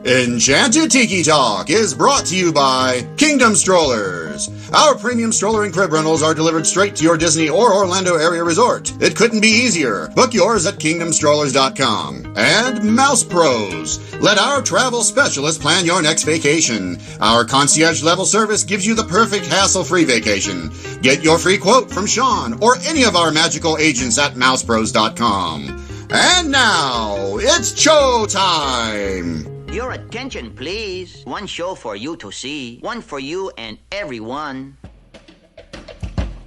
Enchanted Tiki Talk is brought to you by Kingdom Strollers. Our premium stroller and crib rentals are delivered straight to your Disney or Orlando area resort. It couldn't be easier. Book yours at kingdomstrollers.com. And Mouse Pros. Let our travel specialist plan your next vacation. Our concierge level service gives you the perfect hassle-free vacation. Get your free quote from Sean or any of our magical agents at mousepros.com. And now, it's show time! Your attention, please. One show for you to see. One for you and everyone.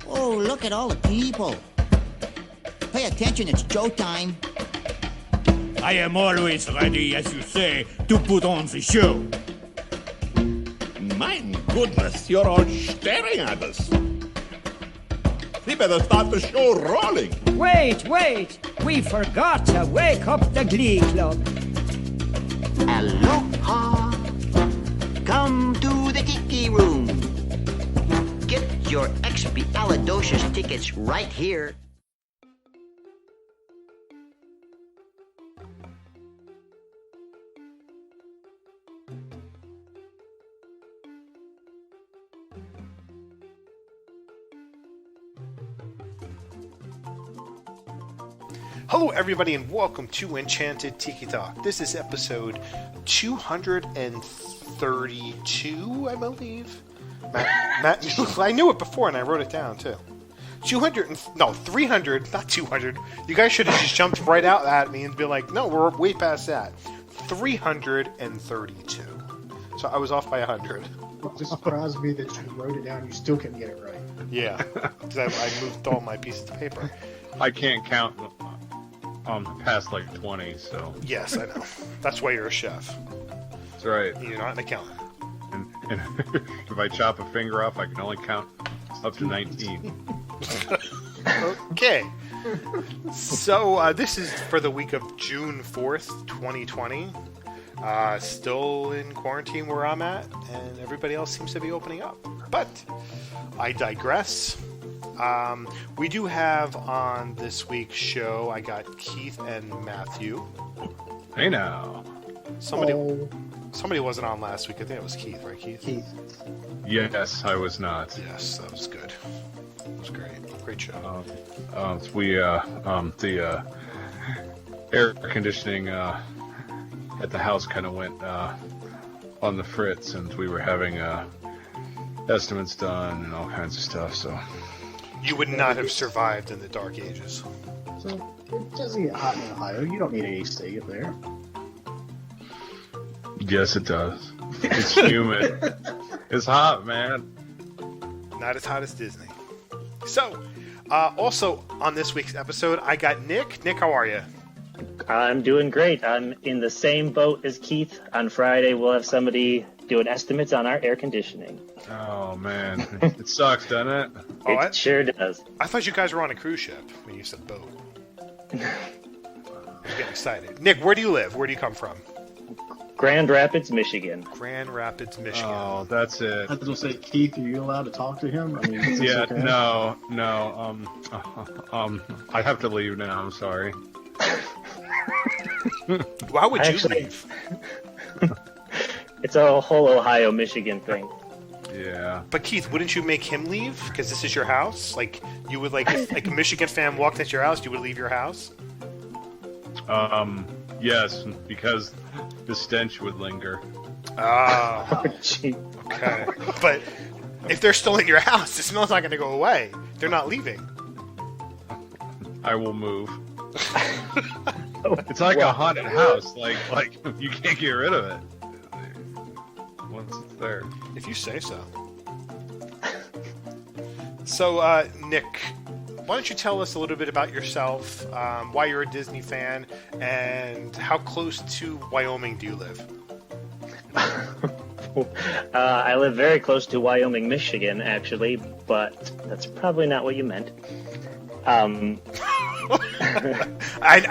Oh, look at all the people. Pay attention, it's showtime. I am always ready, as you say, to put on the show. My goodness, you're all staring at us. We better start the show rolling. Wait! We forgot to wake up the Glee Club. Aloha. Come to the Tiki Room. Get your Expialidocious tickets right here. Hello everybody and welcome to Enchanted Tiki Talk. This is episode 232, I believe. Matt, I knew it before and I wrote it down too. 300, not 200. You guys should have just jumped right out at me and be like, no, we're way past that. 332. So I was off by 100. It just surprised me that you wrote it down, you still couldn't get it right. Yeah, because I moved all my pieces of paper. I can't count past like 20, so... Yes, I know. That's why you're a chef. That's right. You're not an accountant. And if I chop a finger off, I can only count up to 19. Okay. So, this is for the week of June 4th, 2020. Still in quarantine where I'm at, and everybody else seems to be opening up. But, I digress. We do have on this week's show, I got Keith and Matthew. Hey now. Somebody wasn't on last week. I think it was Keith, right, Keith? Keith. Yes, I was not. Yes, that was good. It was great. Great show. The air conditioning at the house kind of went on the fritz, and we were having estimates done and all kinds of stuff, so... You would not have survived in the Dark Ages. So, it doesn't get hot in Ohio. You don't need AC up there. Yes, it does. It's humid. It's hot, man. Not as hot as Disney. So, also on this week's episode, I got Nick. Nick, how are you? I'm doing great. I'm in the same boat as Keith. On Friday, we'll have somebody doing estimates on our air conditioning. Oh, man. It sucks, doesn't it? It sure does. I thought you guys were on a cruise ship when you said boat. I'm getting excited. Nick, where do you live? Where do you come from? Grand Rapids, Michigan. Grand Rapids, Michigan. Oh, that's it. I was going to say, Keith, are you allowed to talk to him? I mean, yeah, okay? no. I have to leave now. I'm sorry. Why would you leave? It's a whole Ohio-Michigan thing. Yeah. But Keith, wouldn't you make him leave? Because this is your house? Like, you would, if a Michigan fan walked into your house, you would leave your house? Yes, because the stench would linger. Oh, okay. But if they're still in your house, the smell's not going to go away. They're not leaving. I will move. It's like a haunted house. Like you can't get rid of it once it's there. If you say so. So, Nick, why don't you tell us a little bit about yourself, why you're a Disney fan, and how close to Wyoming do you live? I live very close to Wyoming, Michigan, actually, but that's probably not what you meant. I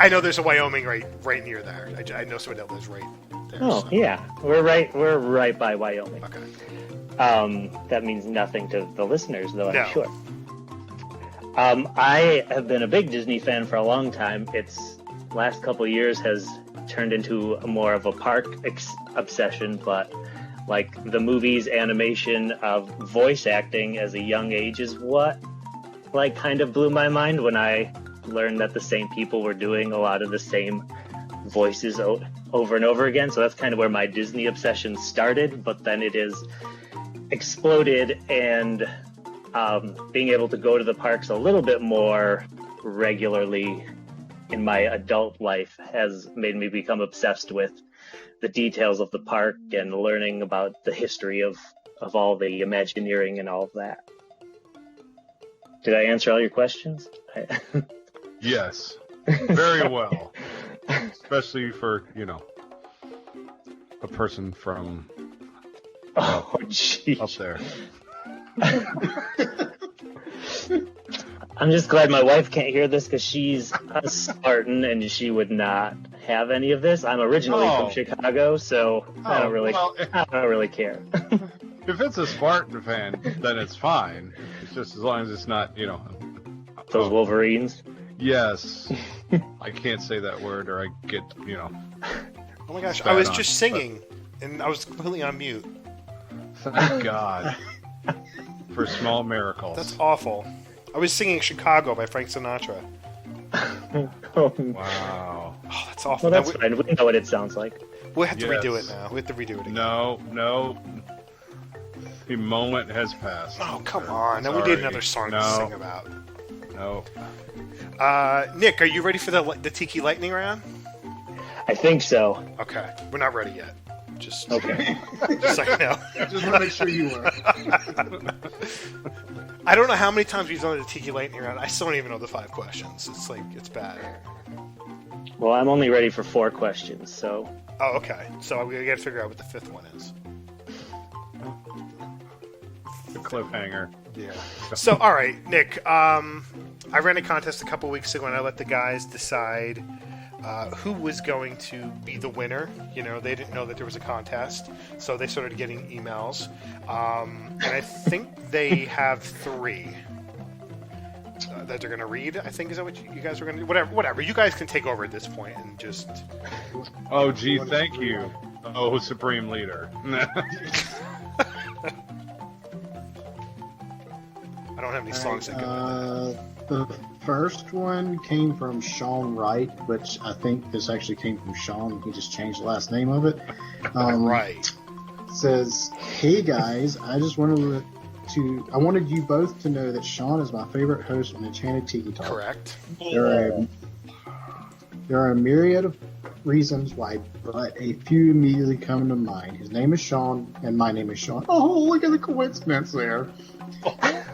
know there's a Wyoming right near there. I know somebody that lives right there. Oh, so. Yeah. We're right by Wyoming. Okay. That means nothing to the listeners, though, No. I'm sure. I have been a big Disney fan for a long time. Its last couple years has turned into more of a park obsession, but like the movies, animation, voice acting as a young age is what like kind of blew my mind when I learned that the same people were doing a lot of the same voices over and over again. So that's kind of where my Disney obsession started, but then it is exploded, and being able to go to the parks a little bit more regularly in my adult life has made me become obsessed with the details of the park and learning about the history of all the Imagineering and all of that. Did I answer all your questions? Yes, very well. Especially for, a person from up there. I'm just glad my wife can't hear this because she's a Spartan and she would not have any of this. I'm originally from Chicago, so I don't really care. If it's a Spartan fan, then it's fine. It's just as long as it's not, those Wolverines. Yes. I can't say that word or I get, Oh my gosh, I was just singing and I was completely on mute. Thank God. For small miracles. That's awful. I was singing Chicago by Frank Sinatra. Wow. Oh, that's awful. Well, that's fine. We know what it sounds like. We'll have to redo it now. We have to redo it again. No. The moment has passed. Oh, come on. Now we need another song to sing about. No. Nick, are you ready for the Tiki Lightning round? I think so. Okay. We're not ready yet. Just okay. Just so you know. Just want to make sure you are. I don't know how many times we've done the Tiki Lightning round. I still don't even know the 5 questions. It's bad. Well, I'm only ready for 4 questions, so. Oh, okay. So we got to figure out what the 5th one is. The cliffhanger. Yeah. So, all right, Nick. I ran a contest a couple weeks ago, and I let the guys decide who was going to be the winner. They didn't know that there was a contest, so they started getting emails. And I think they have 3 that they're going to read. I think is that what you guys are going to do? Whatever. You guys can take over at this point and just. Oh, gee, thank you. Oh, Supreme Leader. I don't have any songs that go The first one came from Sean Wright, which I think this actually came from Sean. He just changed the last name of it. Right. Says, "Hey guys, I wanted you both to know that Sean is my favorite host on Enchanted Tiki Talk. Correct. There are a myriad of reasons why, but a few immediately come to mind. His name is Sean, and my name is Sean. Oh, look at the coincidence there.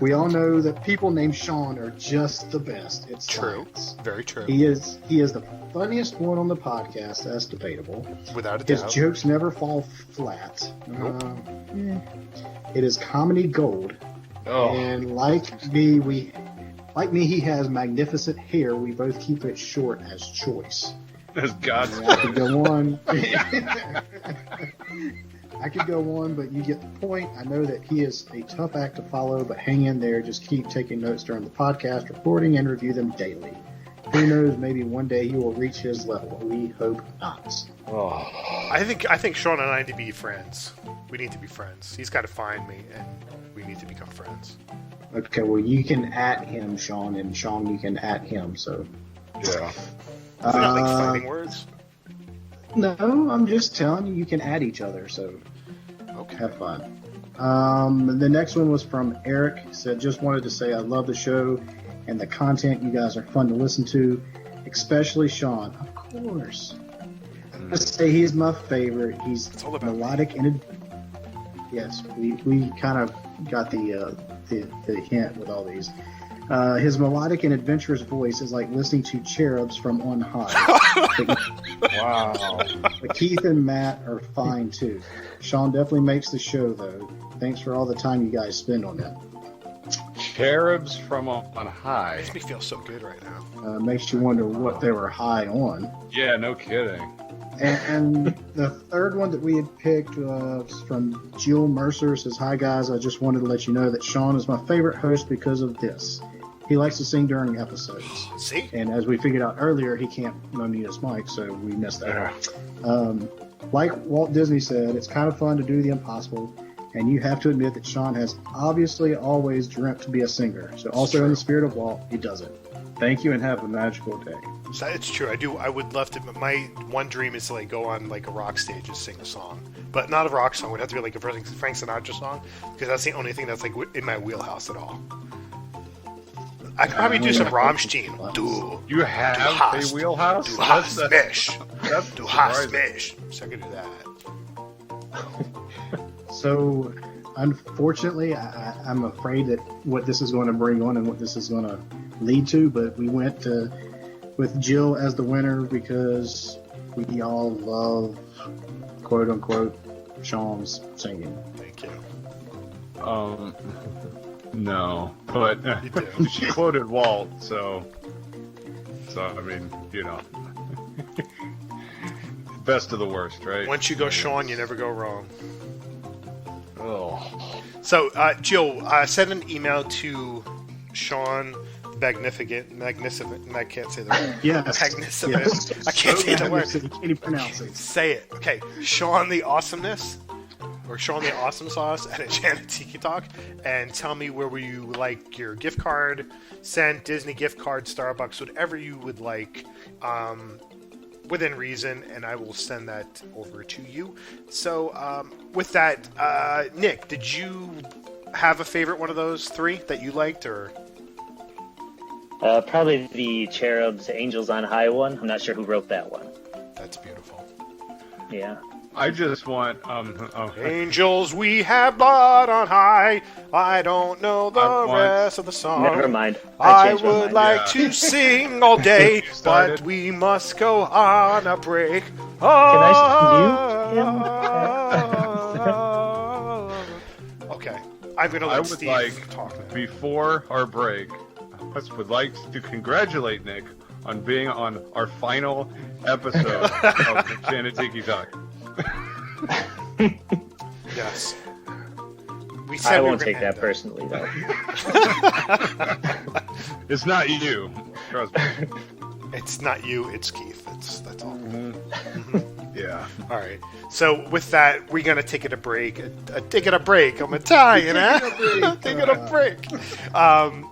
We all know that people named Sean are just the best. It's true. Science. Very true. He is the funniest one on the podcast. That's debatable. Without a doubt. His jokes never fall flat. Nope. It is comedy gold. Oh. And like me, he has magnificent hair. We both keep it short as choice. As God's I could go on. I could go on, but you get the point. I know that he is a tough act to follow, but hang in there. Just keep taking notes during the podcast recording and review them daily. Who knows? Maybe one day he will reach his level. We hope not." Oh. I think Sean and I need to be friends. We need to be friends. He's got to find me, and we need to become friends. Okay, well, you can @ him, Sean, and Sean, you can @ him. So. Yeah. Is that like fighting words? No, I'm just telling you, you can @ each other, so okay. Have fun. The next one was from Eric. He said, "Just wanted to say I love the show and the content. You guys are fun to listen to, especially Sean." Of course. Let's say he's my favorite. He's melodic and yes, we kind of got the hint with all these. His melodic and adventurous voice is like listening to cherubs from on high. Wow. But Keith and Matt are fine too. Sean definitely makes the show though. Thanks for all the time you guys spend on it. Cherubs from on high. Makes me feel so good right now. Makes you wonder what they were high on. Yeah, no kidding. And the third one that we had picked was from Jill Mercer. Says, "Hi guys, I just wanted to let you know that Sean is my favorite host because of this. He likes to sing during episodes. See? And as we figured out earlier, he can't unmute his mic, so we missed that. Like Walt Disney said, it's kind of fun to do the impossible, and you have to admit that Sean has obviously always dreamt to be a singer. So also in the spirit of Walt, he does it. Thank you and have a magical day. So it's true. I would love to. My one dream is to like go on like a rock stage and sing a song, but not a rock song. It would have to be like a Frank Sinatra song, because that's the only thing that's like in my wheelhouse at all. I could probably do some Rammstein. You have a wheelhouse? Du hast mich. Du hast mich. So I could do that. So, unfortunately, I'm afraid that what this is going to bring on and what this is going to lead to, but we went with Jill as the winner because we all love, quote unquote, Sean's singing. Thank you. No, but she quoted Walt, so I mean, you know, best of the worst, right? Once you go Sean, you never go wrong. Oh. So, Jill, send an email to Sean Magnificent. I can't say the word. Yes. Magnificent. Yes. I can't say the word. Can you pronounce it? Say it. Okay. Sean the Awesomeness, or Sean the Awesome Sauce at Enchanted Tiki Talk, and tell me where you like your gift card sent, Disney gift card, Starbucks, whatever you would like, within reason, and I will send that over to you. So, with that, Nick, did you have a favorite one of those three that you liked, or? Probably the Cherubs Angels on High one. I'm not sure who wrote that one. That's beautiful. Yeah. I just want Angels we have brought on high. I don't know the rest of the song. Never mind. I would like to sing all day, but we must go on a break. Can I mute him? Okay. I'm going to let Steve talk now. Before our break, I would like to congratulate Nick on being on our final episode of Enchanted Tiki Talk. Yes. I won't take that personally, though. It's not you. Trust me. It's not you, it's Keith. That's all. Mm-hmm. Yeah. All right. So with that, we're going to take it a break. Taking a break. I'm Italian, huh? Taking a break.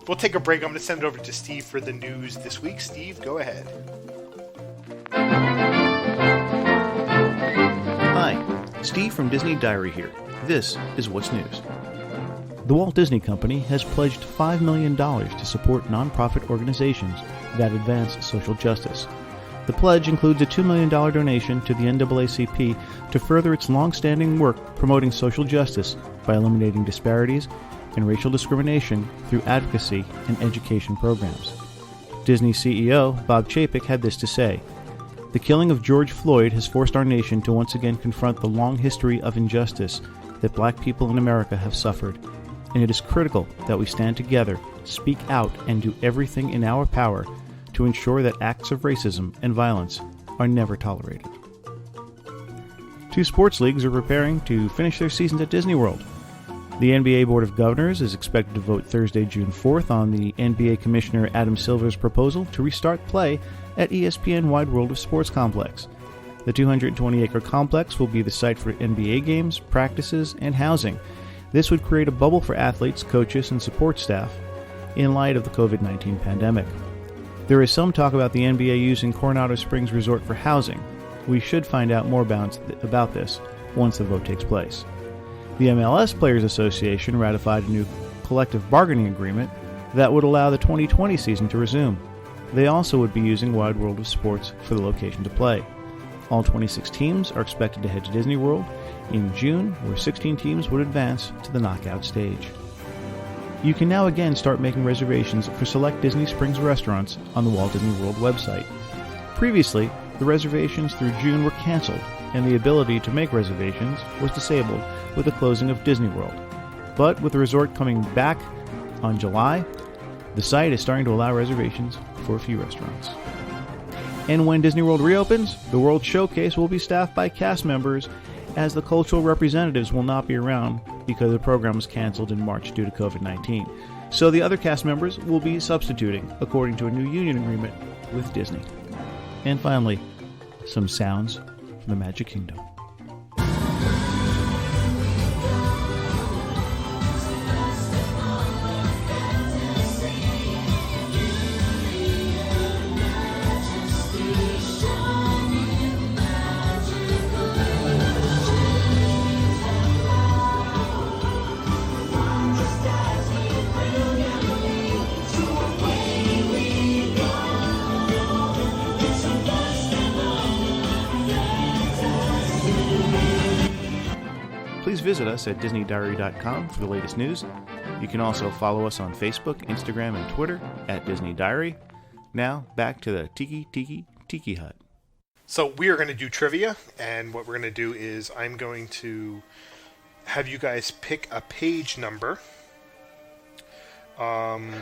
We'll take a break. I'm going to send it over to Steve for the news this week. Steve, go ahead. Hi, Steve from Disney Diary here. This is What's News. The Walt Disney Company has pledged $5 million to support nonprofit organizations that advance social justice. The pledge includes a $2 million donation to the NAACP to further its long-standing work promoting social justice by eliminating disparities and racial discrimination through advocacy and education programs. Disney CEO Bob Chapek had this to say: "The killing of George Floyd has forced our nation to once again confront the long history of injustice that black people in America have suffered, and it is critical that we stand together, speak out, and do everything in our power to ensure that acts of racism and violence are never tolerated." Two sports leagues are preparing to finish their seasons at Disney World. The NBA Board of Governors is expected to vote Thursday, June 4th on the NBA Commissioner Adam Silver's proposal to restart play at ESPN Wide World of Sports Complex. The 220-acre complex will be the site for NBA games, practices, and housing. This would create a bubble for athletes, coaches, and support staff in light of the COVID-19 pandemic. There is some talk about the NBA using Coronado Springs Resort for housing. We should find out more about this once the vote takes place. The MLS Players Association ratified a new collective bargaining agreement that would allow the 2020 season to resume. They also would be using Wide World of Sports for the location to play. All 26 teams are expected to head to Disney World in June, where 16 teams would advance to the knockout stage. You can now again start making reservations for select Disney Springs restaurants on the Walt Disney World website. Previously, the reservations through June were canceled, and the ability to make reservations was disabled with the closing of Disney World. But with the resort coming back on July, the site is starting to allow reservations for a few restaurants. And when Disney World reopens, the World Showcase will be staffed by cast members, as the cultural representatives will not be around because the program was canceled in March due to COVID-19. So the other cast members will be substituting according to a new union agreement with Disney. And finally, some sounds from the Magic Kingdom. Please visit us at DisneyDiary.com for the latest news. You can also follow us on Facebook, Instagram, and Twitter at Disney Diary. Now, back to the Tiki Hut. So we are going to do trivia, and what we're going to do is I'm going to have you guys pick a page number, and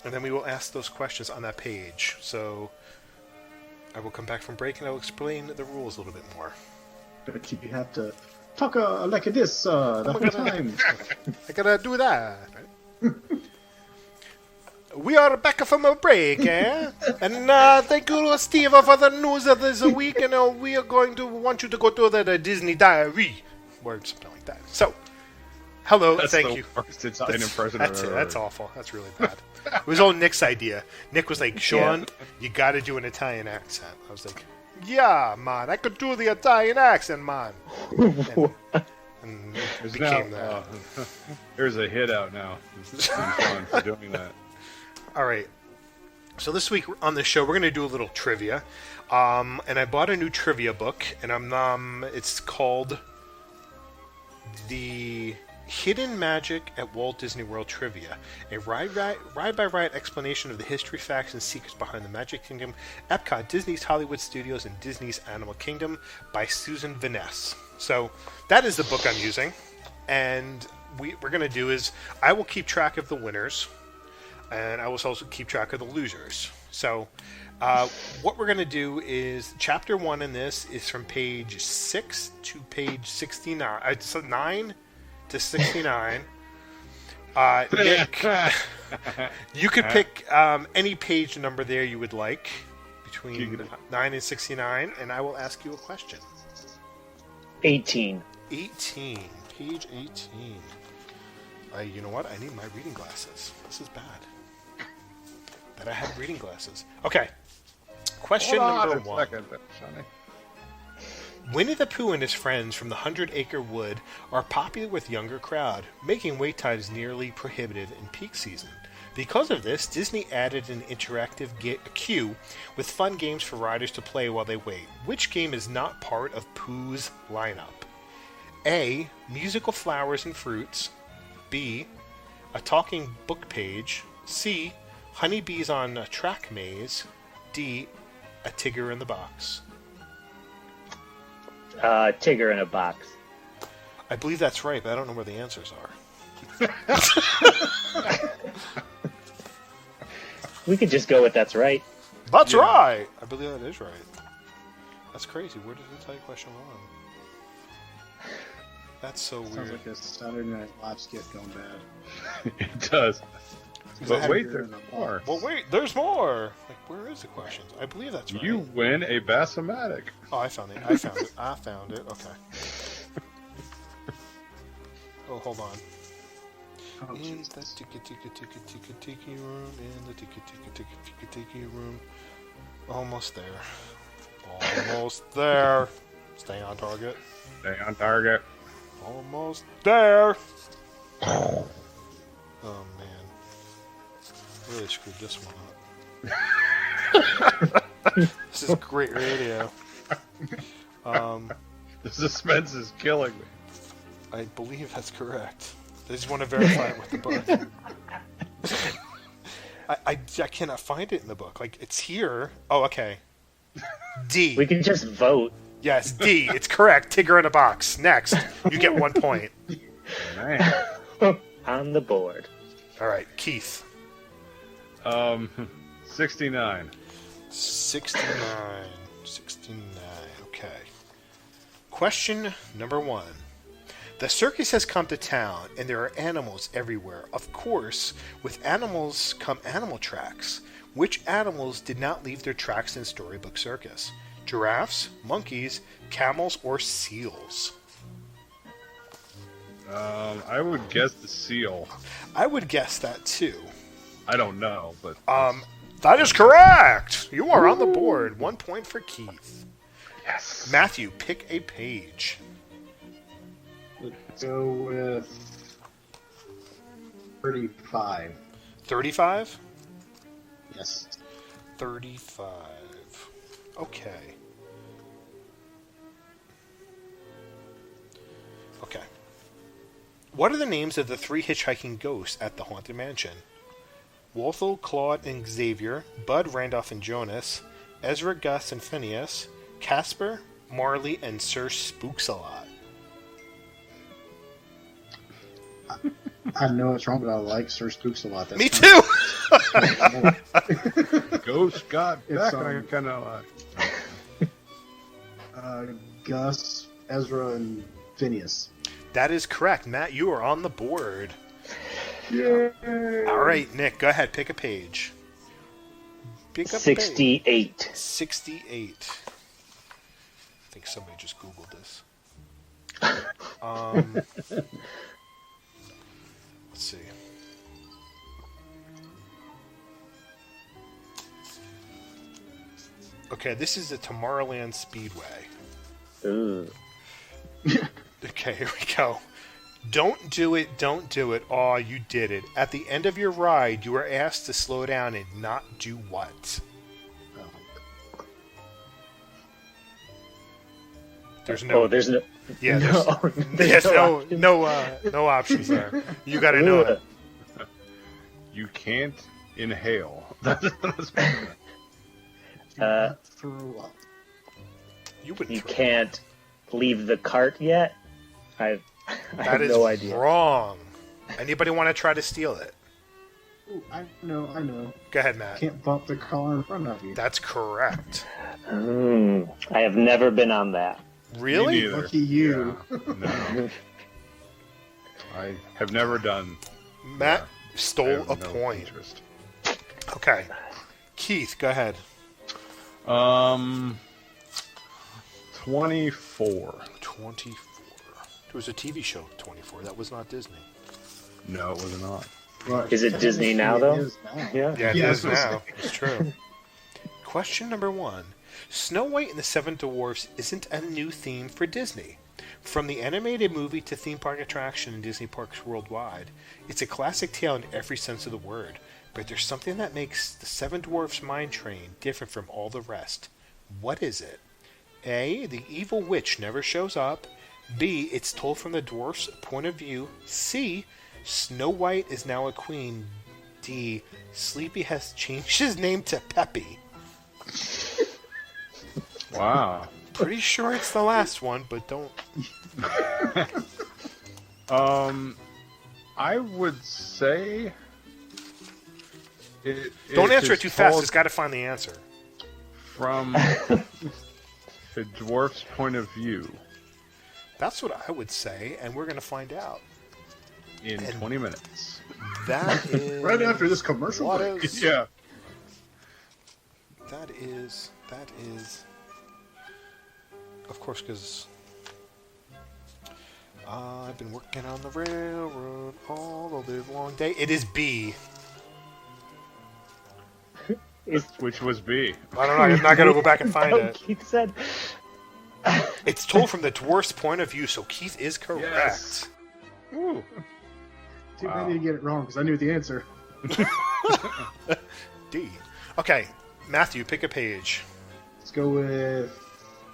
then we will ask those questions on that page. So I will come back from break, and I will explain the rules a little bit more. But you have to talk like this the whole time. I gotta do that. We are back from a break, eh? And thank you, Steve, for the news of this week. And we are going to want you to go to the Disney Diary, or something like that. So, hello, thank you. It's an impression. That's awful. That's really bad. It was all Nick's idea. Nick was like, Sean, you got to do an Italian accent. I was like, yeah, man, I could do the Italian accent, man. And it became that. There's a hit out now. It's fun for doing that. All right. So this week on the show, we're going to do a little trivia. And I bought a new trivia book, and it's called The Hidden Magic at Walt Disney World Trivia, a ride-by-ride explanation of the history, facts, and secrets behind the Magic Kingdom, Epcot, Disney's Hollywood Studios, and Disney's Animal Kingdom by Susan Vaness. So that is the book I'm using, and we're going to do is I will keep track of the winners, and I will also keep track of the losers. So what we're going to do is Chapter 1 in this is from page 6 to page 69. 9 to 69. Nick, you could pick any page number there you would like between 9 and 69, and I will ask you a question. 18. 18. Page 18. You know what? I need my reading glasses. This is bad. That I have reading glasses. Okay. Question number 1. Winnie the Pooh and his friends from the 100-Acre Wood are popular with younger crowd, making wait times nearly prohibitive in peak season. Because of this, Disney added an interactive queue with fun games for riders to play while they wait. Which game is not part of Pooh's lineup? A. Musical flowers and fruits. B. A talking book page. C. Honeybees on a track maze. D. A Tigger in the box. Tigger in a box. I believe that's right, but I don't know where the answers are. We could just go with that's right. That's right! I believe that is right. That's crazy. Where did it tell you question 1? That's so weird. Sounds like a Saturday Night Live skit going bad. It does. But wait, there's more. Well, wait, there's more. Like, where is the question? I believe that's right. You win a Bassomatic. Oh, I found it. I found it. Okay. Oh, hold on. Oh, in the tiki room. In the tiki room. Almost there. Almost there. Stay on target. Stay on target. Almost there. Oh man. Really screwed this one up. This is great radio. The suspense is killing me. I believe that's correct. I just want to verify it with the book. I cannot find it in the book. Like, it's here. Oh, okay. D. We can just vote. Yes, D. It's correct. Tigger in a box. Next. You get 1 point. Man. On the board. All right, Keith. 69. 69. Okay. Question number 1. The circus has come to town, and there are animals everywhere. Of course, with animals come animal tracks. Which animals did not leave their tracks in Storybook Circus? Giraffes, monkeys, camels, or seals? I would guess the seal. I would guess that too. I don't know, but that is correct. You are on the board. 1 point for Keith. Yes. Matthew, pick a page. Let's go with 35. 35? Yes. 35. Okay. Okay. What are the names of the 3 hitchhiking ghosts at the Haunted Mansion? Walthall, Claude, and Xavier, Bud, Randolph, and Jonas, Ezra, Gus, and Phineas, Casper, Marley, and Sir Spooksalot. I know it's wrong, but I like Sir Spooksalot. That's Me too! Ghost got back. It's, I kind of Gus, Ezra, and Phineas. That is correct. Matt, you are on the board. Yay! All right, Nick, go ahead. Pick a page. Pick up 68. A page. 68. I think somebody just Googled this. Let's see. Okay, this is the Tomorrowland Speedway. Ooh. Okay, here we go. Don't do it, don't do it. Aw, you did it. At the end of your ride, you are asked to slow down and not do what? There's no... Oh, there's no... Yeah, there's no options there. You gotta know it. You can't inhale. Throw up. You can't leave the cart yet? I have no idea. Wrong. Anybody want to try to steal it? Ooh, I know. Go ahead, Matt. Can't bump the car in front of you. That's correct. I have never been on that. Really? Lucky you. Yeah. No. I have never done. Matt stole a point. Interest. Okay. Keith, go ahead. 24. 24. There was a TV show, 24. That was not Disney. No, it was not. Right. Is it Disney now, though? It is now. Yeah. Yeah, it is now. It's true. Question number 1. Snow White and the Seven Dwarfs isn't a new theme for Disney. From the animated movie to theme park attraction in Disney parks worldwide, it's a classic tale in every sense of the word. But there's something that makes the Seven Dwarfs Mine Train different from all the rest. What is it? A. The evil witch never shows up. B. It's told from the dwarf's point of view. C. Snow White is now a queen. D. Sleepy has changed his name to Peppy. Wow. Pretty sure it's the last one, but don't... I would say... Don't answer it too fast. It's got to find the answer. From the dwarf's point of view. That's what I would say, and we're going to find out. In 20 minutes. That is... Right after this commercial break. Yeah. That is... Of course, because I've been working on the railroad all the live long day. It is B. Which was B. I don't know. I'm not going to go back and find it. Keith said... It's told from the dwarf's point of view, so Keith is correct. Yes. Ooh. Too bad I didn't get it wrong, because I knew the answer. D. Okay, Matthew, pick a page. Let's go with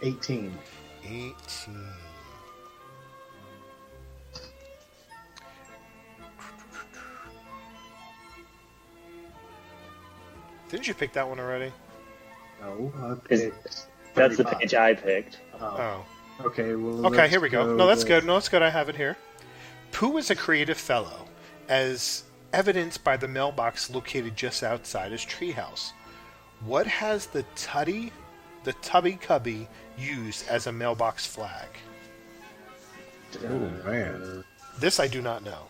18. 18. Didn't you pick that one already? No. That's the page I picked. Oh. Okay, well... Okay, here we go. No, that's good. No, that's good. I have it here. Pooh is a creative fellow, as evidenced by the mailbox located just outside his treehouse. What has the Tubby Cubby used as a mailbox flag? Oh, man. This I do not know.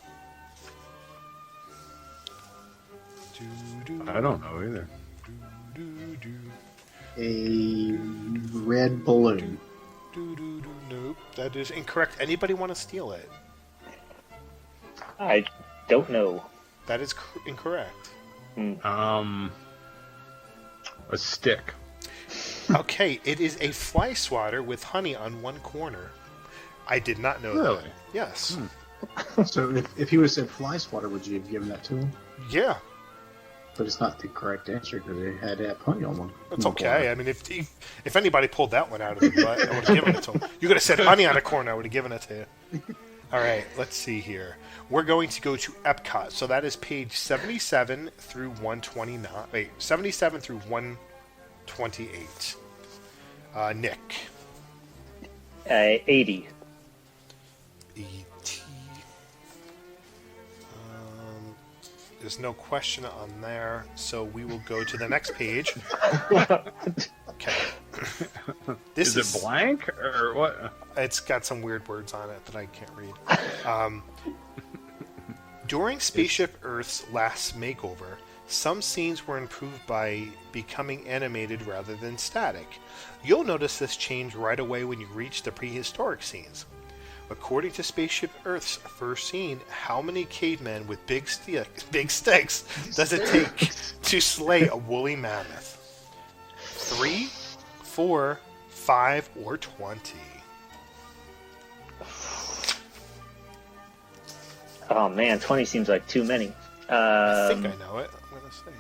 I don't know either. A red balloon. Nope, that is incorrect. Anybody want to steal it? I don't know. That is incorrect. A stick. Okay, it is a fly swatter with honey on one corner. I did not know Really? that. Yes. So if he would have said fly swatter, would you have given that to him? Yeah. But it's not the correct answer because it had to have honey on one. That's okay. I mean, if anybody pulled that one out of the butt, I would have given it to him. You could have said honey on a corner, I would have given it to you. All right, let's see here. We're going to go to Epcot. So that is page 77 through 129. Wait, 77 through 128. Nick. 80. E.T. There's no question on there, so we will go to the next page. Okay. Is it blank or what? It's got some weird words on it that I can't read. During Spaceship Earth's last makeover, some scenes were improved by becoming animated rather than static. You'll notice this change right away when you reach the prehistoric scenes. According to Spaceship Earth's first scene, how many cavemen with big sticks does it take to slay a woolly mammoth? 3, 4, 5, or 20? Oh man, 20 seems like too many. I think I know it. I'm gonna say.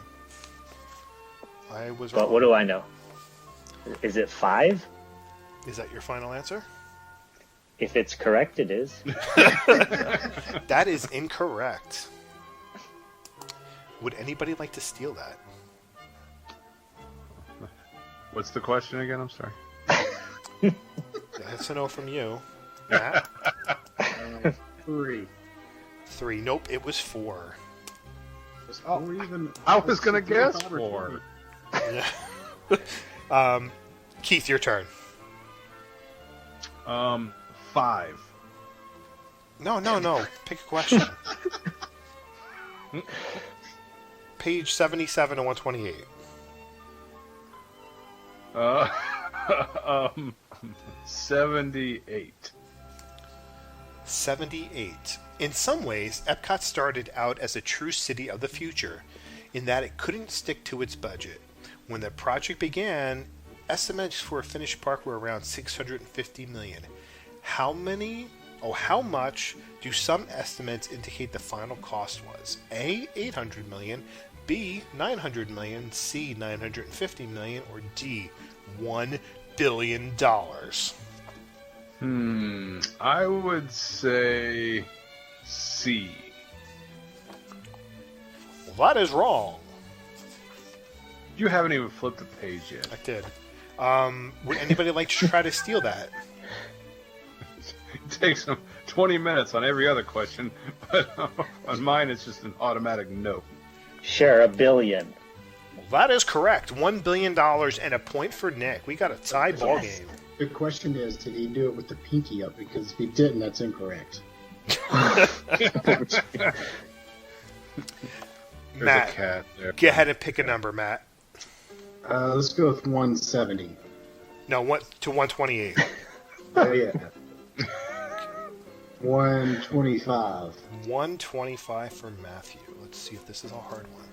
I was wrong. But what do I know? Is it 5? Is that your final answer? If it's correct, it is. That is incorrect. Would anybody like to steal that? What's the question again? I'm sorry. That's a no from you. Matt? 3. 3. Nope, it was 4. I was going to guess 4. Keith, your turn. 5. No. Pick a question. Page 77 and 128. 78. 78. In some ways, Epcot started out as a true city of the future, in that it couldn't stick to its budget. When the project began, estimates for a finished park were around $650 million. How much do some estimates indicate the final cost was? A, $800 million, B, $900 million, C, $950 million, or D, $1 billion? I would say C. Well, that is wrong. You haven't even flipped the page yet. I did. Would anybody like to try to steal that? It takes them 20 minutes on every other question, but on mine it's just an automatic no. Sure, $1 billion. Well, that is correct. $1 billion and a point for Nick. We got a tied ball game. The question is, did he do it with the pinky up? Because if he didn't, that's incorrect. Matt, a cat there. Go ahead and pick a number, Matt. Let's go with 170. No, to 128. Oh, yeah. 125. 125 for Matthew. Let's see if this is a hard one.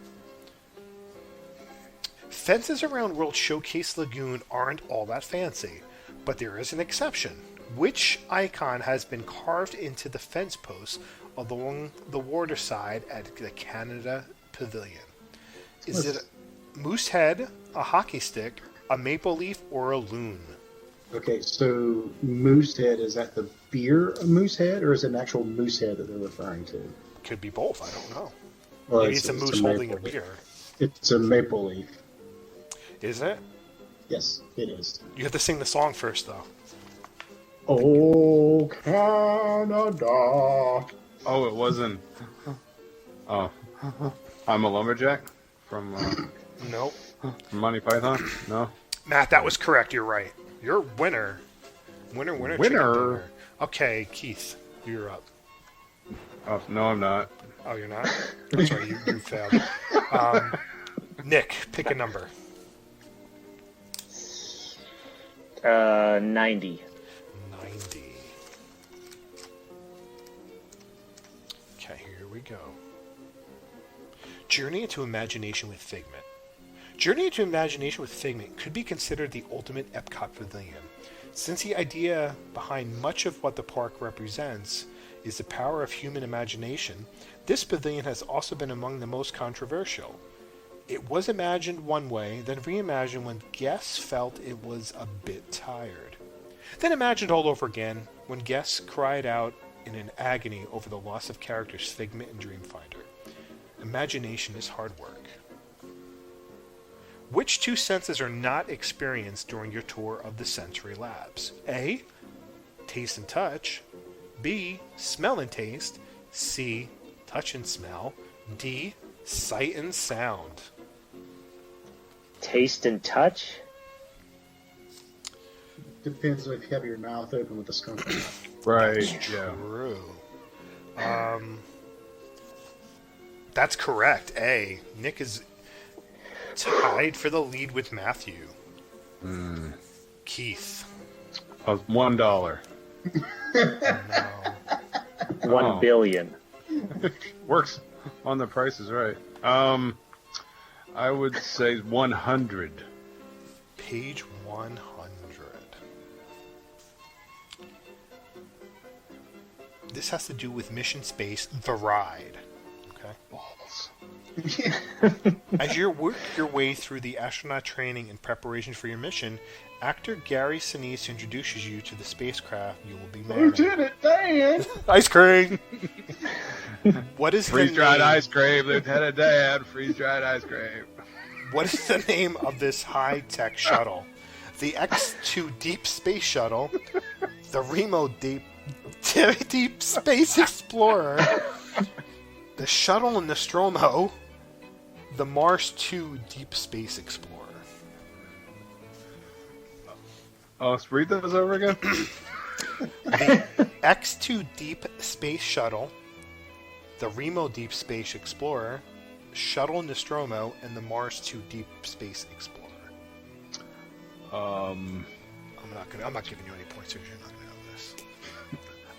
Fences around World Showcase Lagoon aren't all that fancy, but there is an exception. Which icon has been carved into the fence posts along the water side at the Canada Pavilion? Is it a moose head, a hockey stick, a maple leaf, or a loon? Okay, so Moosehead, is that the beer Moosehead, or is it an actual Moosehead that they're referring to? Could be both, I don't know. Well, Maybe it's a moose holding a beer. It's a maple leaf. Is it? Yes, it is. You have to sing the song first, though. Oh, Canada. Oh, it wasn't. Oh, I'm a lumberjack from Nope. Monty Python. No, Matt, that was correct. You're right. You're winner. Winner. Winner. Okay, Keith. You're up. Oh, no, I'm not. Oh, you're not? I'm sorry, you failed. Nick, pick a number. 90. 90. Okay, here we go. Journey into Imagination with Figment. Journey into Imagination with Figment could be considered the ultimate Epcot pavilion, since the idea behind much of what the park represents is the power of human imagination. This pavilion has also been among the most controversial. It was imagined one way, then reimagined when guests felt it was a bit tired. Then imagined all over again when guests cried out in an agony over the loss of characters Figment and Dreamfinder. Imagination is hard work. Which two senses are not experienced during your tour of the sensory labs? A. Taste and touch. B. Smell and taste. C. Touch and smell. D. Sight and sound. Taste and touch? Depends if you have your mouth open with the skunk. Right, That's true. That's correct. A. Nick is tied for the lead with Matthew. Keith. $1. No. 1 billion. Works on the Price is Right. I would say 100. Page 100. This has to do with Mission Space, the ride. Okay. Balls. As you work your way through the astronaut training in preparation for your mission, actor Gary Sinise introduces you to the spacecraft you will be manning. Lieutenant Dan! Ice cream! What is Freeze-dried ice cream, Lieutenant Dan. Freeze-dried ice cream. What is the name of this high-tech shuttle? The X-2 Deep Space Shuttle, the Remo Deep Space Explorer, the Shuttle Nostromo, the Mars 2 Deep Space Explorer. Oh, let's read those over again. The X-2 Deep Space Shuttle, the Remo Deep Space Explorer, Shuttle Nostromo, and the Mars 2 Deep Space Explorer. I'm not giving you any points because you're not gonna know this.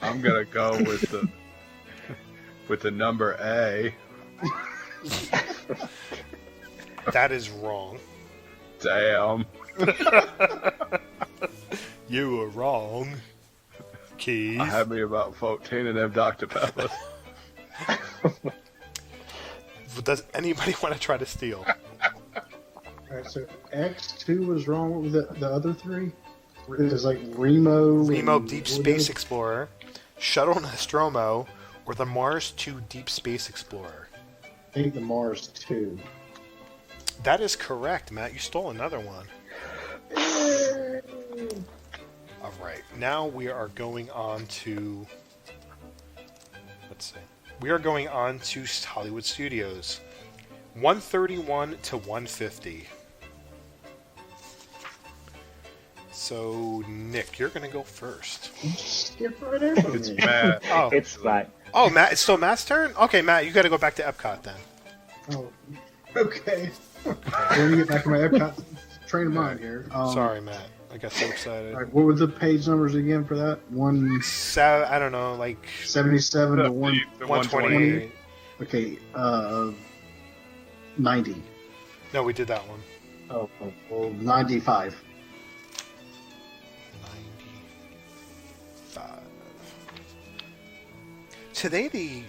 I'm gonna go with the number A. That is wrong. Damn. You were wrong, Keith. I had me about 14 of them Dr. Peppers. Does anybody want to try to steal? Alright, so X2 was wrong. What were the other three? It was like Remo Deep Space Explorer, Shuttle Nostromo, or the Mars 2 Deep Space Explorer. I think the Mars 2. That is correct, Matt. You stole another one. All right. Now we are going on to... Let's see. We are going on to Hollywood Studios. 131 to 150. So, Nick, you're going to go first. Skip right over It's me. Matt. Oh. It's fine. Oh, Matt, it's still Matt's turn? Okay, Matt, you got to go back to Epcot then. Oh, okay. Let me get back to my Epcot train of mind here. Sorry, Matt. I got so excited. All right, what were the page numbers again for that? I don't know, like 177 to 128. Okay, 90. No, we did that one. Oh, well, 95. 95. Today, the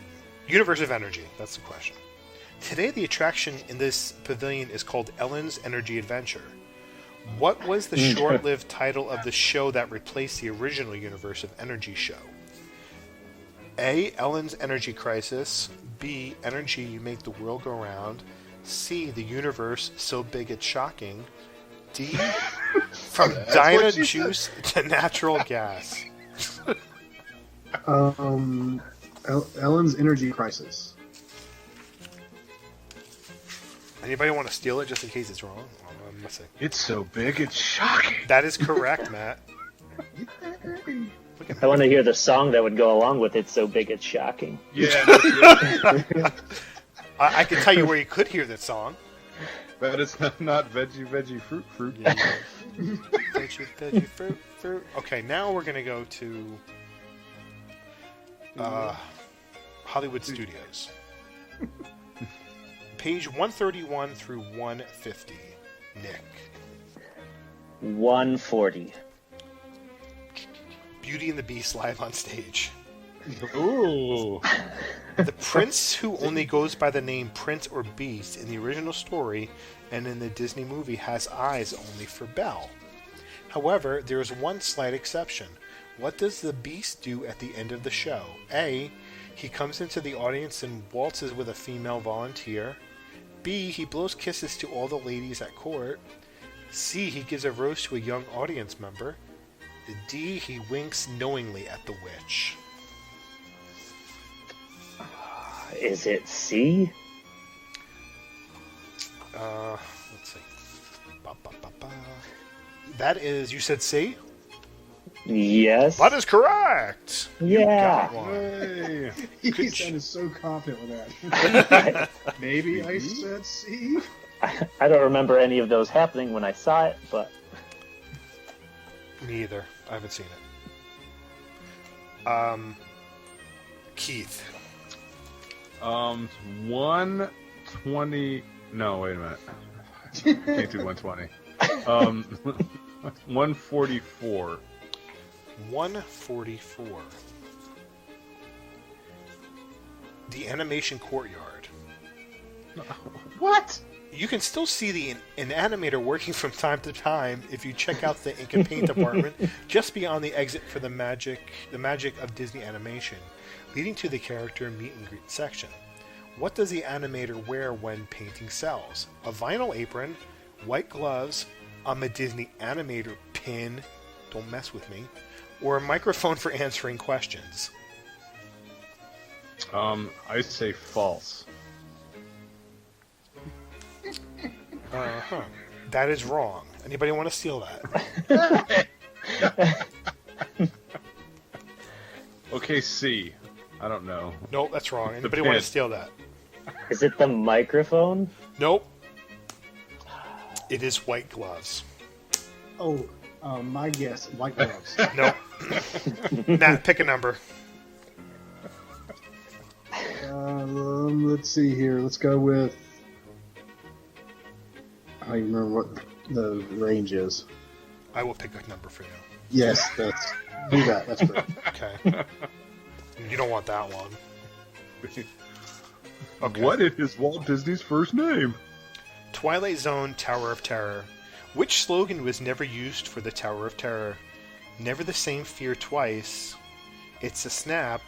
Universe of Energy. That's the question. Today, the attraction in this pavilion is called Ellen's Energy Adventure. What was the short-lived title of the show that replaced the original Universe of Energy show? A. Ellen's Energy Crisis. B. Energy You Make the World Go Round. C. The Universe So Big It's Shocking. D. From Dyna Juice to Natural Gas. Ellen's Energy Crisis. Anybody want to steal it just in case it's wrong? I'm missing. It's so big, it's shocking. That is correct, Matt. Look I want to hear the song that would go along with it. So big, it's shocking. Yeah. I can tell you where you could hear that song. But it's not veggie, fruit. Yeah. veggie, fruit. Okay, now we're going to go to Hollywood Studios. Page 131 through 150. Nick. 140. Beauty and the Beast live on stage. Ooh. The prince who only goes by the name Prince or Beast in the original story and in the Disney movie has eyes only for Belle. However, there is one slight exception. What does the Beast do at the end of the show? A. He comes into the audience and waltzes with a female volunteer. B. He blows kisses to all the ladies at court. C. He gives a rose to a young audience member. D. He winks knowingly at the witch. Is it C? Let's see. That is, you said C? Yes. That is correct. Yeah. Hey. He sounded so confident with that. Maybe I said C. I don't remember any of those happening when I saw it, but Me either. I haven't seen it. Keith. 120. No, wait a minute. Can't do 120. 144. 144. The animation courtyard. What? You can still see an animator working from time to time if you check out the ink and paint department just beyond the exit for the magic of Disney animation, leading to the character meet and greet section. What does the animator wear when painting cells? A vinyl apron, white gloves, a Disney animator pin, don't mess with me, or a microphone for answering questions? I say false. That is wrong. Anybody want to steal that? Okay, C. I don't know. Nope, that's wrong. Anybody want to steal that? Is it the microphone? Nope. It is white gloves. Oh, my guess, white gloves. Nope. Matt, pick a number. Let's see here. Let's go with. I don't even remember what the range is. I will pick a number for you. Yes, do that. That's great. Okay. You don't want that one. Okay. What is Walt Disney's first name? Twilight Zone Tower of Terror. Which slogan was never used for the Tower of Terror? Never the same fear twice. It's a snap.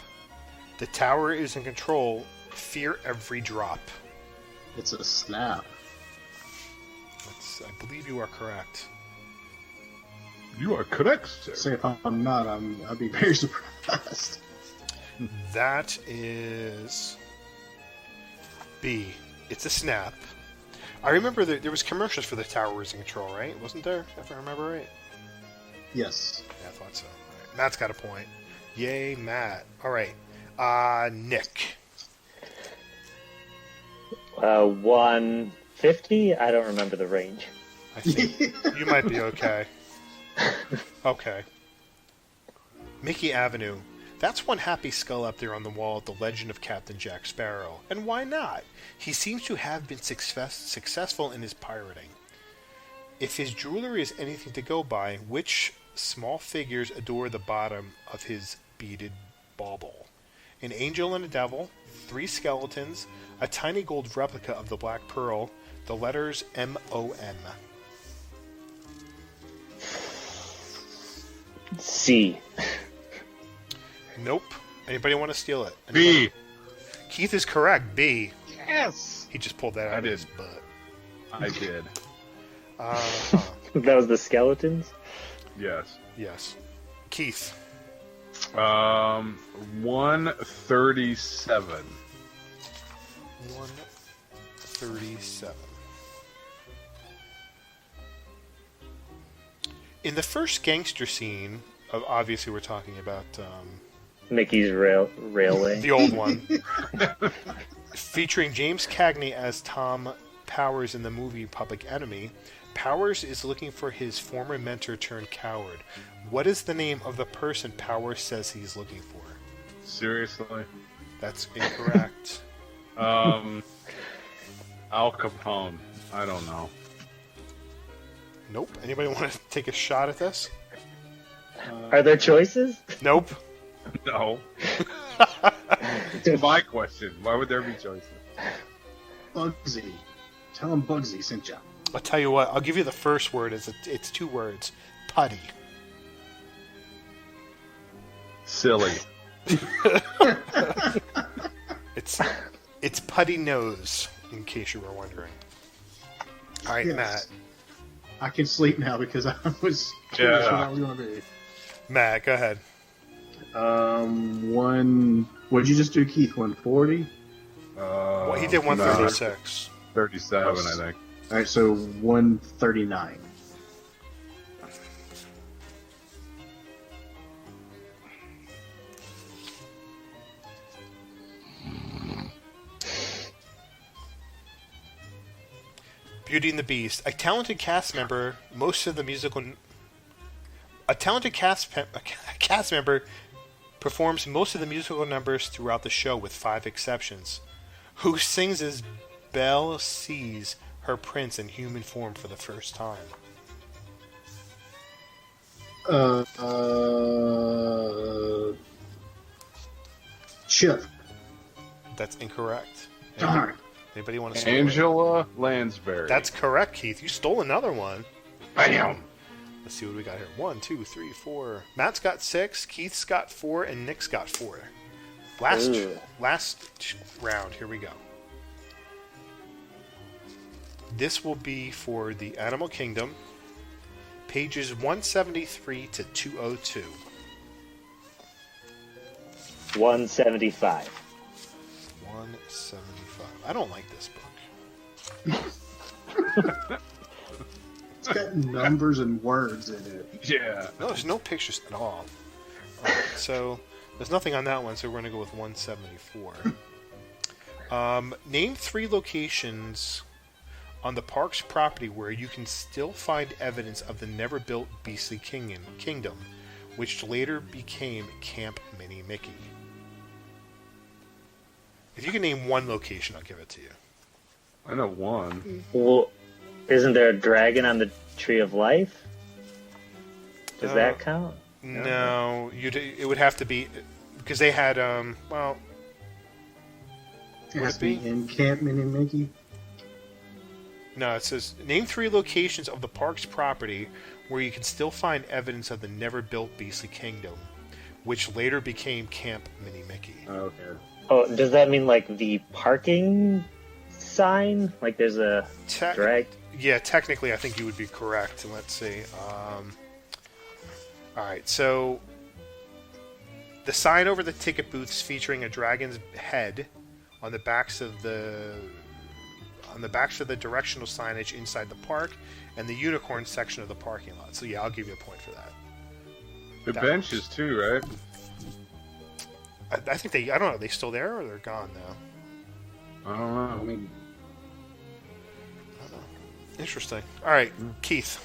The tower is in control. Fear every drop. It's a snap. I believe you are correct. You are correct, sir. Say if I'm not, I'd be very surprised. That is B. It's a snap. I remember there was commercials for the tower was in control, right? Wasn't there? If I remember right. Yes. Yeah, I thought so. All right. Matt's got a point. Yay, Matt. All right. Nick. 150? I don't remember the range. I think you might be okay. Okay. Mickey Avenue. That's one happy skull up there on the wall at the legend of Captain Jack Sparrow. And why not? He seems to have been successful in his pirating. If his jewelry is anything to go by, which small figures adore the bottom of his beaded bauble? An angel and a devil, 3 skeletons, a tiny gold replica of the Black Pearl, the letters M-O-M. C. Nope. Anybody want to steal it? Anybody? B. Keith is correct. B. Yes. He just pulled that out of his butt. I did. That was the skeletons? Yes. Yes. Keith. 137. 137. In the first gangster scene, Obviously, we're talking about Mickey's Railway. the old one. Featuring James Cagney as Tom Powers in the movie Public Enemy, Powers is looking for his former mentor turned coward. What is the name of the person Powers says he's looking for? Seriously? That's incorrect. Al Capone. I don't know. Nope. Anybody want to take a shot at this? Are there choices? Nope. No. It's my question. Why would there be choices? Bugsy. Tell him Bugsy sent you. I'll tell you what. I'll give you the first word. It's 2 words. Putty. Silly. It's putty nose, in case you were wondering. All right, Yes. Matt. I can sleep now because I was curious what I was going to be. Matt, go ahead. What'd you just do, Keith? 140? Well, he did 136. 37, I think. All right, so 139. Beauty and the Beast. A talented cast member performs most of the musical numbers throughout the show, with 5 exceptions. Who sings as Belle sees her prince in human form for the first time? Chip. That's incorrect. Darn. Anybody want to steal Angela Lansbury. That's correct, Keith. You stole another one. Bam! Let's see what we got here. 1, 2, 3, 4. Matt's got 6, Keith's got 4, and Nick's got 4. Last round. Here we go. This will be for the Animal Kingdom, pages 173 to 202. 175. 175. I don't like this book. It's got numbers and words in it. Yeah. No, there's no pictures at all. All right, so there's nothing on that one, so we're going to go with 174. Name 3 locations on the park's property where you can still find evidence of the never-built Beastly Kingdom, which later became Camp Mini Mickey. If you can name 1 location, I'll give it to you. I know 1. Well, isn't there a dragon on the Tree of Life? Does that count? No, it would have to be, because they had It has to be in Camp Mini Mickey. No, it says name 3 locations of the park's property where you can still find evidence of the never-built Beastly Kingdom, which later became Camp Mini Mickey. Okay. Oh, does that mean like the parking sign? Like there's a drag? Yeah, technically, I think you would be correct. Let's see. All right, so the sign over the ticket booths featuring a dragon's head on the backs of the directional signage inside the park, and the unicorn section of the parking lot. So yeah, I'll give you a point for that. The benches too, right? I think I don't know, are they still there or they're gone now? I don't know. I mean, I don't know. Interesting. All right, Keith.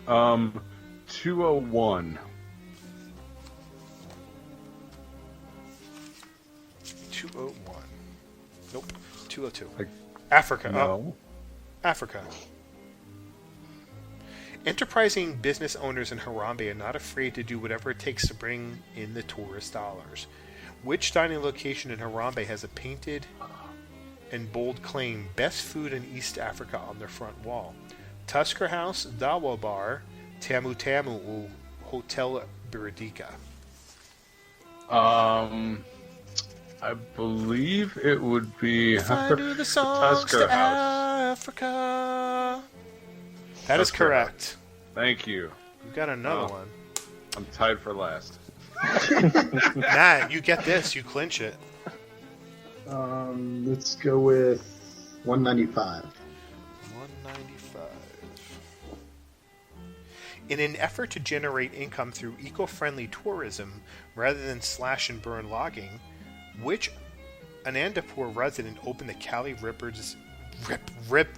201. 201. Nope. 202. Like, Africa. no. Oh. Africa. Enterprising business owners in Harambe are not afraid to do whatever it takes to bring in the tourist dollars. Which dining location in Harambe has a painted and bold claim, best food in East Africa, on their front wall? Tusker House, Dawa Bar, Tamu Tamu, or Hotel Biridika? I believe it would be Fly to the songs Tusker to House. Africa. That is Tusker correct. House. Thank you. We've got another one. I'm tied for last. Matt, you get this. You clinch it. let's go with 195. 195. In an effort to generate income through eco-friendly tourism rather than slash and burn logging, which Anandapur resident opened the Cali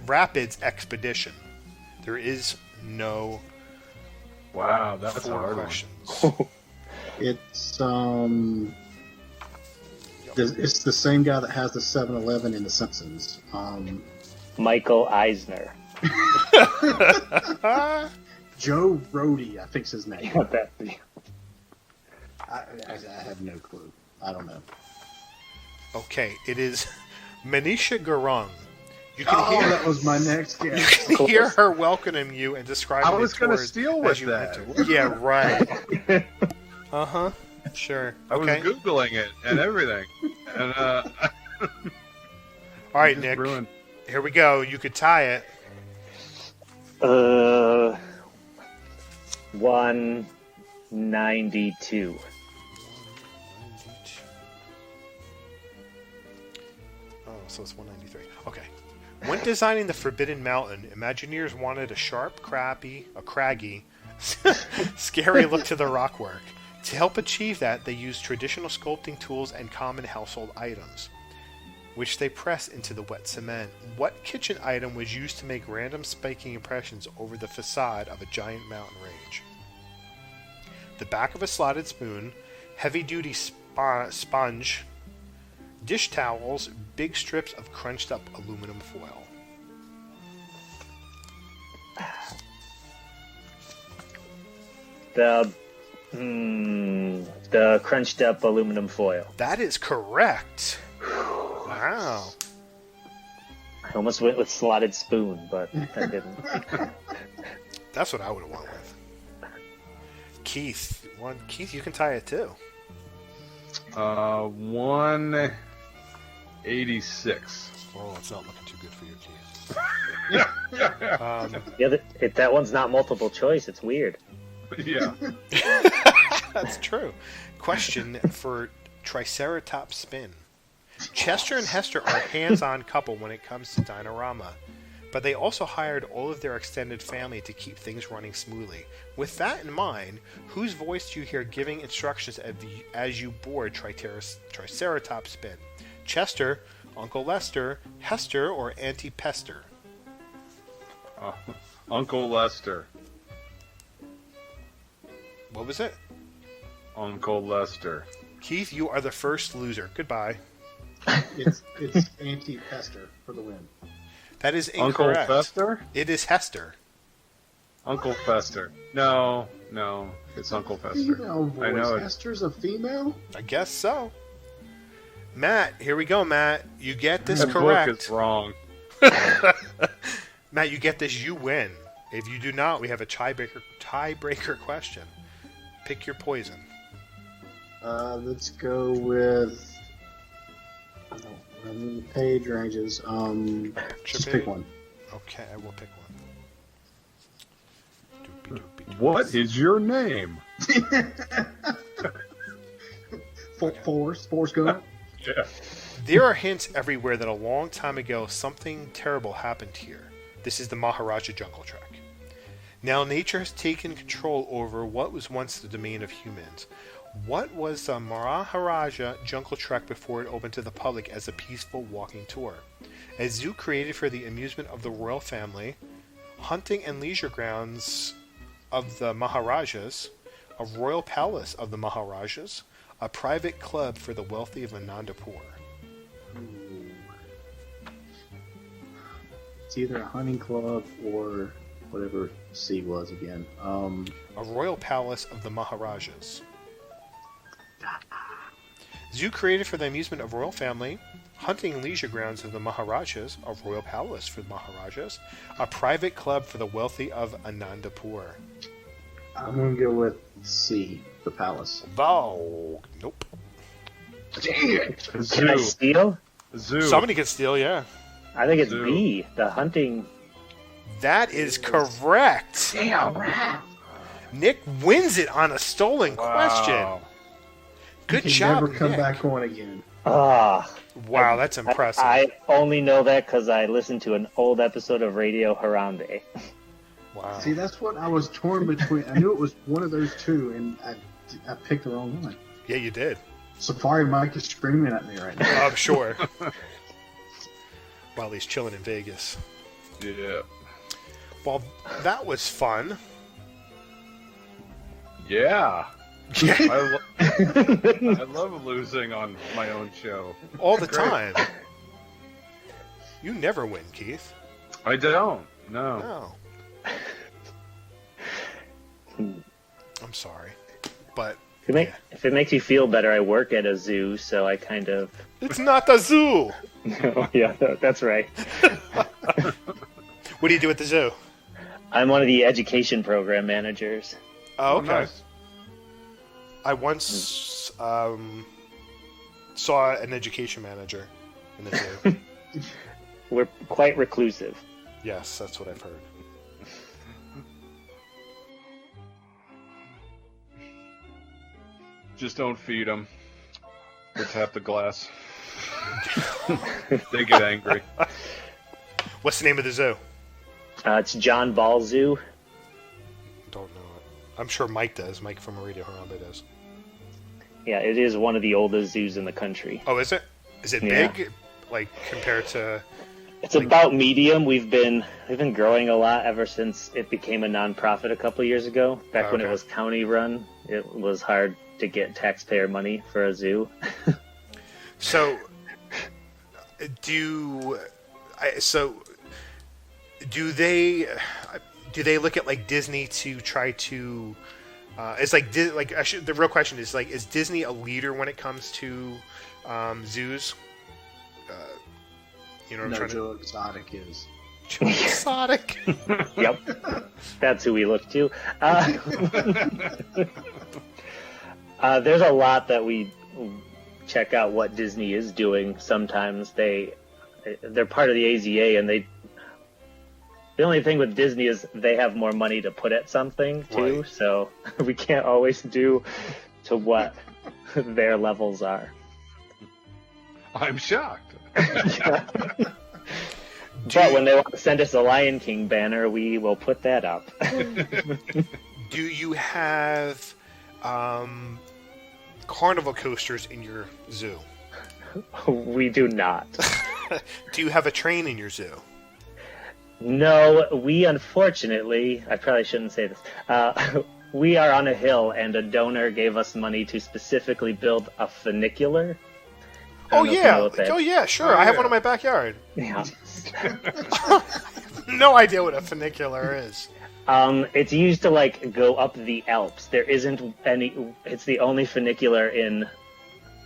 Rapids expedition? There is no. Wow, that's a hard questions. one. It's it's the same guy that has the 7-Eleven in The Simpsons. Michael Eisner. Joe Brody, I think's his name. That- I have no clue. I don't know. Okay, it is Manisha Gurung. You can hear that was my next guess. you can hear her welcoming you and describing. I was going to steal with that. Yeah, right. Sure. I was Okay. Googling it and everything. And All right, Nick. ruined. Here we go. You could tie it. 192. Oh, so it's 193. Okay. When designing the Forbidden Mountain, Imagineers wanted a sharp, craggy, scary look to the rockwork. To help achieve that, they used traditional sculpting tools and common household items, which they pressed into the wet cement. What kitchen item was used to make random spiking impressions over the facade of a giant mountain range? The back of a slotted spoon, heavy-duty sponge, dish towels, big strips of crunched-up aluminum foil. The crunched up aluminum foil. That is correct. Wow. I almost went with slotted spoon, but I didn't. That's what I would have went with. Keith, you can tie it too. 186. Oh, it's not looking too good for you, Keith. That one's not multiple choice. It's weird. Yeah. That's true. Question for Triceratops Spin. Chester and Hester are a hands-on couple when it comes to Dinorama, but they also hired all of their extended family to keep things running smoothly. With that in mind, whose voice do you hear giving instructions as you board Triceratops Spin? Chester, Uncle Lester, Hester, or Auntie Pester? Uncle Lester. What was it? Uncle Lester. Keith, you are the first loser. Goodbye. It's Auntie Pester for the win. That is incorrect. Uncle Fester? It is Hester. Uncle Fester. No, it's Uncle Fester. Female voice. I know it. Hester's a female? I guess so. Matt, here we go, Matt. You get this That correct. book is wrong. Matt, you get this, you win. If you do not, we have a tiebreaker question. Pick your poison. Let's go with... page ranges. Just pick one. Okay, I will pick one. What is your name? Forrest Gump. Yeah. There are hints everywhere that a long time ago something terrible happened here. This is the Maharaja Jungle Trek. Now nature has taken control over what was once the domain of humans. What was the Maharaja Jungle Trek before it opened to the public as a peaceful walking tour? A zoo created for the amusement of the royal family, hunting and leisure grounds of the Maharajas, a royal palace of the Maharajas, a private club for the wealthy of Anandapur. It's either a hunting club or whatever C was again. A royal palace of the Maharajas. Zoo created for the amusement of royal family, hunting and leisure grounds of the Maharajas, a royal palace for the Maharajas, a private club for the wealthy of Anandapur. I'm going to go with C, the palace. Oh, nope. Can I steal? Zoo. Somebody can steal, yeah. I think it's B, the hunting. That is correct. Damn. Nick wins it on a stolen question. Good He can job, never come Nick. back on again. Wow, that's impressive. I only know that because I listened to an old episode of Radio Harambe. Wow. See, that's what I was torn between. I knew it was one of those two, and I picked the wrong one. Yeah, you did. Safari Mike is screaming at me right now. I'm sure. While he's chilling in Vegas. Yeah. Well, that was fun. Yeah. I love losing on my own show. All the time. You never win, Keith. I don't. No. I'm sorry. But if it makes you feel better, I work at a zoo, so I kind of... It's not a zoo! No, yeah, that's right. What do you do at the zoo? I'm one of the education program managers. Oh, okay. Nice. I once saw an education manager in the zoo. We're quite reclusive. Yes, that's what I've heard. Just don't feed them. Or tap the glass. They get angry. What's the name of the zoo? It's John Ball Zoo. Don't know it. I'm sure Mike does. Mike from Radio Harambe does. Yeah, it is one of the oldest zoos in the country. Oh, is it? Is it big? Like, compared to... It's about medium. We've been growing a lot ever since it became a nonprofit a couple years ago. Back when it was county run, it was hard to get taxpayer money for a zoo. So, do they look at like Disney to try to? It's like the real question is like, is Disney a leader when it comes to zoos? You know what I'm trying Joe Exotic is. Joe Exotic. Yep, that's who we look to. There's a lot that we check out what Disney is doing. Sometimes they're part of the AZA, and the only thing with Disney is they have more money to put at something too. Right. So we can't always do to what their levels are. I'm shocked. But when they want to send us a Lion King banner, we will put that up. Do you have carnival coasters in your zoo? We do not. Do you have a train in your zoo? No, we unfortunately, I probably shouldn't say this, we are on a hill, and a donor gave us money to specifically build a funicular. Oh yeah, sure. I have one in my backyard. Yeah. No idea what a funicular is. It's used to like go up the Alps. There isn't any. It's the only funicular in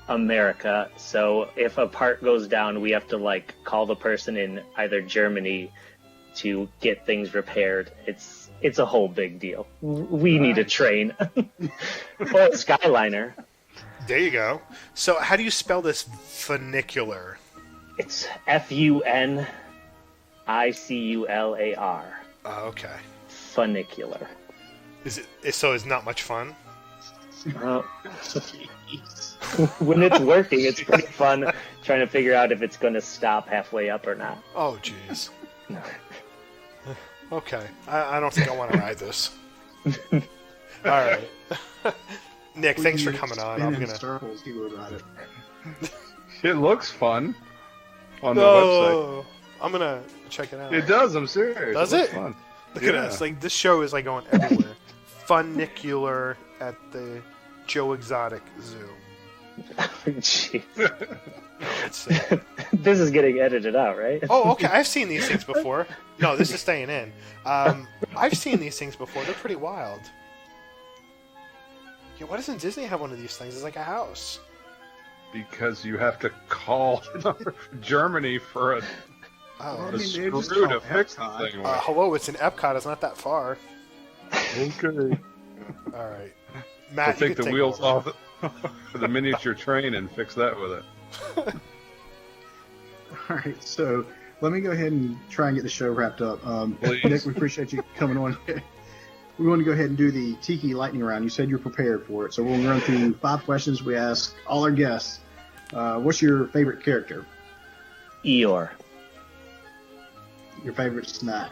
America. So if a part goes down, we have to like call the person in either Germany to get things repaired. It's a whole big deal. We need a train or a Skyliner. There you go. So how do you spell this funicular? It's Funicular. Oh, okay. Funicular. Is it? So it's not much fun? When it's working, it's pretty fun trying to figure out if it's going to stop halfway up or not. Oh, jeez. Okay. I don't think I want to ride this. All right. Nick, thanks for coming on. I'm gonna. Circles, he would ride it. It looks fun on the website. I'm gonna check it out. It does. I'm serious. Does it? Fun. Look at us. Like this show is like going everywhere. Funicular at the Joe Exotic Zoo. Jeez. This is getting edited out, right? Oh, okay. I've seen these things before. No, this is staying in. I've seen these things before. They're pretty wild. Yeah, why doesn't Disney have one of these things? It's like a house. Because you have to call Germany for a screw to fix the thing. Hello, it's in Epcot. It's not that far. Okay. All right. Matt, so take the wheels off the miniature train and fix that with it. All right, so let me go ahead and try and get the show wrapped up. Nick, we appreciate you coming on. We want to go ahead and do the Tiki lightning round. You said you're prepared for it, so we'll run through 5 questions. We ask all our guests, what's your favorite character? Eeyore. Your favorite snack?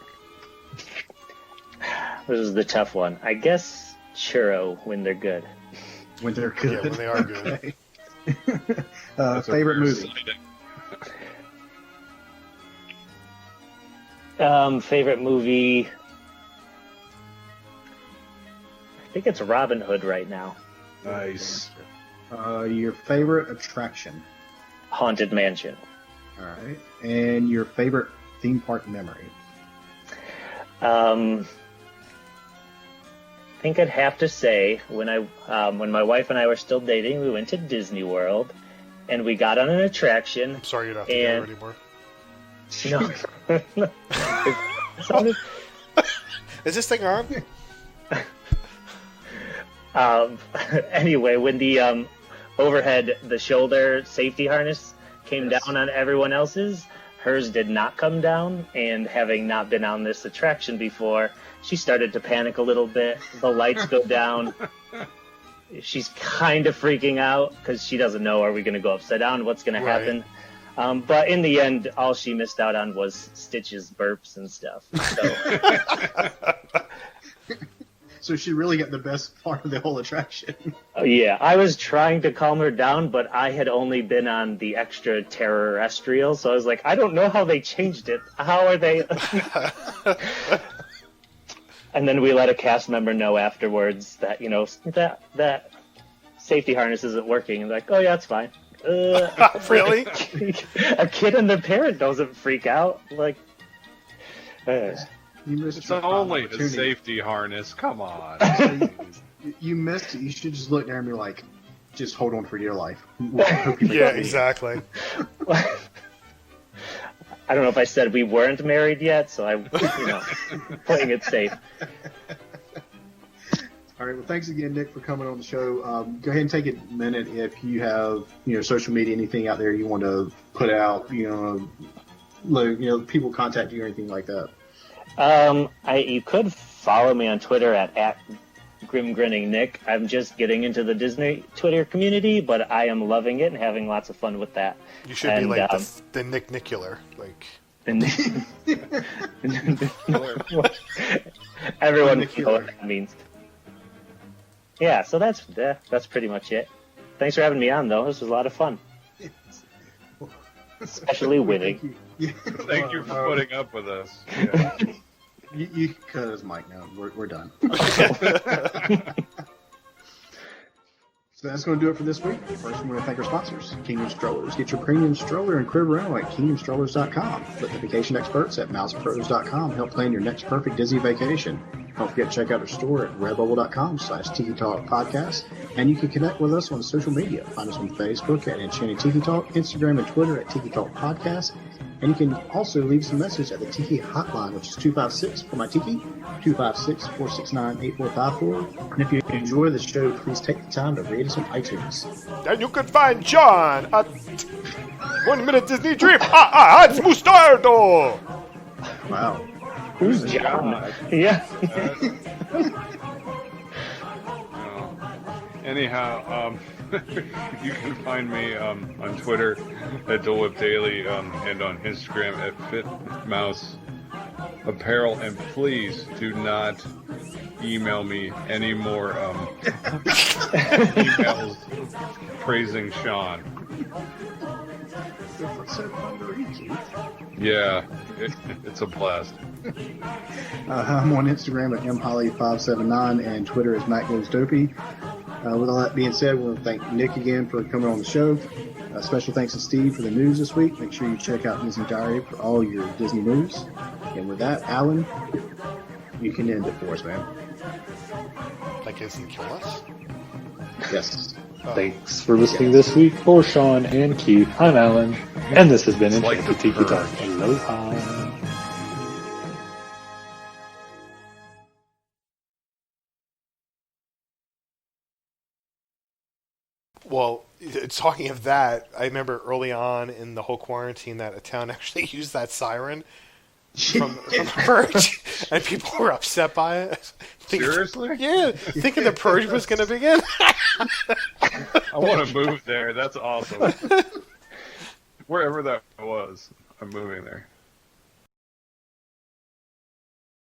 This is the tough one. I guess churro when they're good. When they're good. Yeah, when they are good. Favorite movie? Favorite movie? I think it's Robin Hood right now. Nice. Your favorite attraction? Haunted Mansion. All right. And your favorite theme park memory? I think I'd have to say when my wife and I were still dating, we went to Disney World, and we got on an attraction. I'm sorry you're not together anymore. No. Is this thing on? Anyway, when the the shoulder safety harness came down on everyone else's, hers did not come down, and having not been on this attraction before, she started to panic a little bit. The lights go down. She's kind of freaking out because she doesn't know, are we going to go upside down? What's going to happen? But in the end, all she missed out on was Stitch's burps and stuff. So. So she really got the best part of the whole attraction. Yeah, I was trying to calm her down, but I had only been on the extra terrestrial, so I was like, I don't know how they changed it. How are they? And then we let a cast member know afterwards that, that safety harness isn't working. And like, oh yeah, it's fine. Really? A kid and their parent doesn't freak out. Like, it's only a safety harness. Come on. You missed it. You should just look there and be like, just hold on for dear life. Yeah, exactly. I don't know if I said we weren't married yet, so I'm playing it safe. All right. Well, thanks again, Nick, for coming on the show. Go ahead and take a minute if you have, social media, anything out there you want to put out. People contact you or anything like that. You could follow me on Twitter at GrimGrinningNick. I'm just getting into the Disney Twitter community, but I am loving it and having lots of fun with that. You should be like the Nick Nicular, like. Everyone knows what that means. Yeah, so that's pretty much it. Thanks for having me on, though. This was a lot of fun. Especially winning. Thank you for putting up with us. Yeah. You cut his mic now. We're done. So that's going to do it for this week. First, we want to thank our sponsors, Kingdom Strollers. Get your premium stroller and crib rental at kingdomstrollers.com. Let the vacation experts at mousepros.com help plan your next perfect Disney vacation. Don't forget to check out our store at redbubble.com/Tiki Talk Podcast. And you can connect with us on social media. Find us on Facebook at Enchanted Tiki Talk, Instagram and Twitter at Tiki Talk Podcast. And you can also leave us a message at the Tiki hotline, which is 256 for my Tiki, 256-469-8454. And if you enjoy the show, please take the time to rate us on iTunes. And you can find John at 1 Minute Disney Trip. It's Mustardo. Wow. Who's John? Yeah. Anyhow, you can find me on Twitter at Dole Whip Daily and on Instagram at FitMouse Apparel. And please do not email me any more emails praising Sean. Yeah, it's a blast. I'm on Instagram at mholly579 and Twitter is MacGoesDopey. With all that being said, we want to thank Nick again for coming on the show. Special thanks to Steve for the news this week. Make sure you check out Disney Diary for all your Disney news. And with that, Alan, you can end it for us, man. Like it's kill us? Yes. Thanks for listening this week. For Sean and Keith, I'm Alan, and this has been Enchanted Tiki Talk. Aloha. Well, talking of that, I remember early on in the whole quarantine that a town actually used that siren from the Purge, and people were upset by it. Seriously? Yeah, thinking the Purge was going to begin. I want to move there. That's awesome. Wherever that was, I'm moving there.